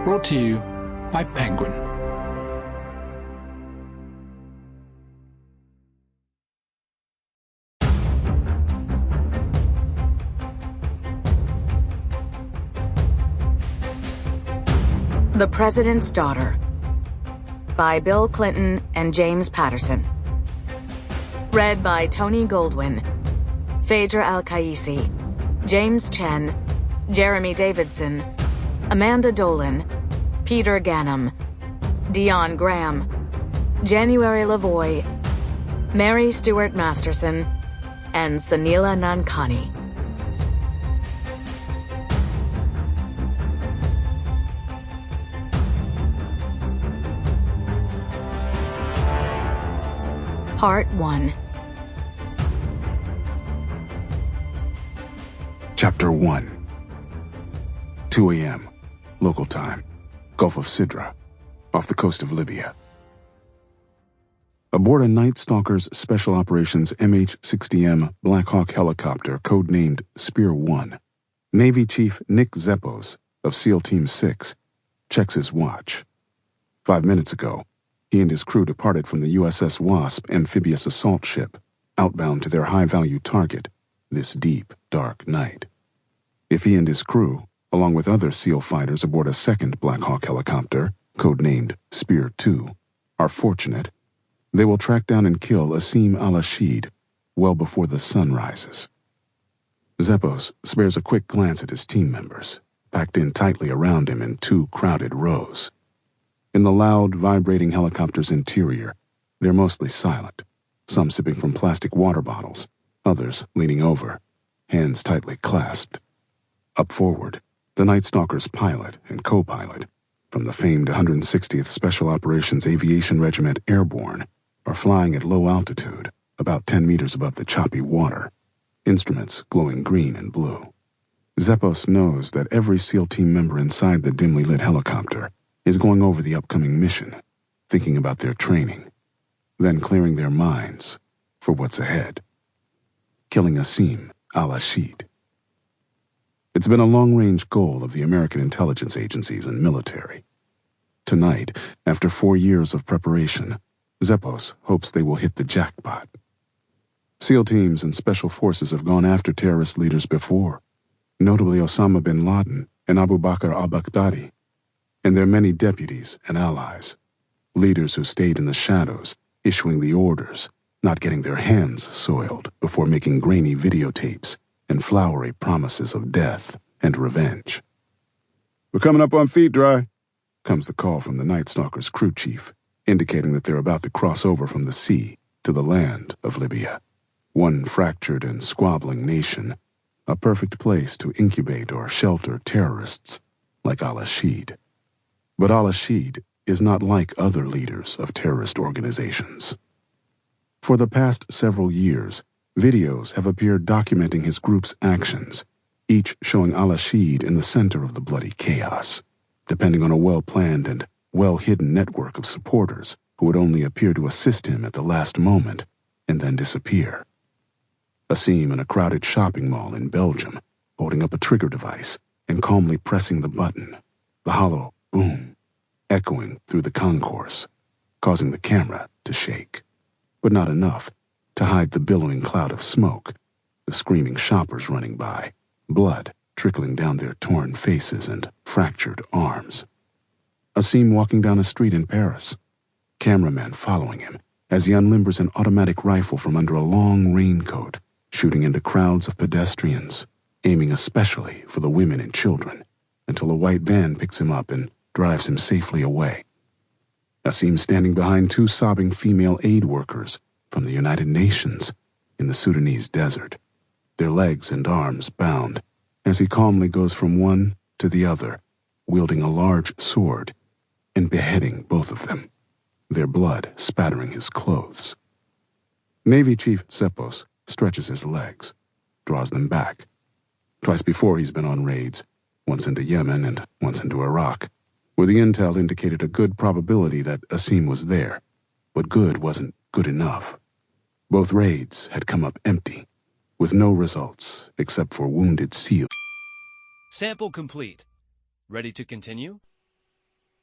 Brought to you by Penguin. The President's Daughter by Bill Clinton and James Patterson. Read by Tony Goldwyn, Fajer Al-Kaisi, James Chen, Jeremy Davidson, Amanda Dolan, Peter Ganim, Dion Graham, January Lavoy, Mary Stuart Masterson, and Soneela Nankani. Part 1. Chapter 1. 2 a.m. Local time. Gulf of Sidra, off the coast of Libya. Aboard a Night Stalker's Special Operations MH-60M Black Hawk helicopter codenamed Spear 1, Navy Chief Nick Zeppos of SEAL Team 6 checks his watch. 5 minutes ago, he and his crew departed from the USS Wasp amphibious assault ship, outbound to their high-value target this deep, dark night. If he and his crew, along with other SEAL fighters aboard a second Black Hawk helicopter, codenamed Spear 2, are fortunate, they will track down and kill Asim al-Ashid well before the sun rises. Zeppos spares a quick glance at his team members, packed in tightly around him in 2 crowded rows. In the loud, vibrating helicopter's interior, they're mostly silent, some sipping from plastic water bottles, others leaning over, hands tightly clasped. Up forward, the Night Stalker's pilot and co-pilot, from the famed 160th Special Operations Aviation Regiment Airborne, are flying at low altitude, about 10 meters above the choppy water, instruments glowing green and blue. Zeppos knows that every SEAL team member inside the dimly lit helicopter is going over the upcoming mission, thinking about their training, then clearing their minds for what's ahead. Killing Asim al-Ashid. It's been a long-range goal of the American intelligence agencies and military. Tonight, after 4 years of preparation, Zeppos hopes they will hit the jackpot. SEAL teams and special forces have gone after terrorist leaders before, notably Osama bin Laden and Abu Bakr al-Baghdadi, and their many deputies and allies, leaders who stayed in the shadows, issuing the orders, not getting their hands soiled before making grainy videotapes and flowery promises of death and revenge. "We're coming up on feet, Dry," comes the call from the Night Stalker's crew chief, indicating that they're about to cross over from the sea to the land of Libya, one fractured and squabbling nation, a perfect place to incubate or shelter terrorists like al-Ashid. But al-Ashid is not like other leaders of terrorist organizations. For the past several years, videos have appeared documenting his group's actions, each showing al-Ashid in the center of the bloody chaos, depending on a well-planned and well-hidden network of supporters who would only appear to assist him at the last moment and then disappear. Asim in a crowded shopping mall in Belgium, holding up a trigger device and calmly pressing the button, the hollow boom echoing through the concourse, causing the camera to shake, but not enough to hide the billowing cloud of smoke, the screaming shoppers running by, blood trickling down their torn faces and fractured arms. Asim walking down a street in Paris, cameraman following him as he unlimbers an automatic rifle from under a long raincoat, shooting into crowds of pedestrians, aiming especially for the women and children, until a white van picks him up and drives him safely away. Asim standing behind 2 sobbing female aid workers from the United Nations in the Sudanese desert, their legs and arms bound, as he calmly goes from one to the other, wielding a large sword and beheading both of them, their blood spattering his clothes. Navy Chief Zeppos stretches his legs, draws them back. Twice before he's been on raids, once into Yemen and once into Iraq, where the intel indicated a good probability that Asim was there, but good wasn't good enough. Both raids had come up empty, with no results except for wounded SEAL. Sample complete. Ready to continue?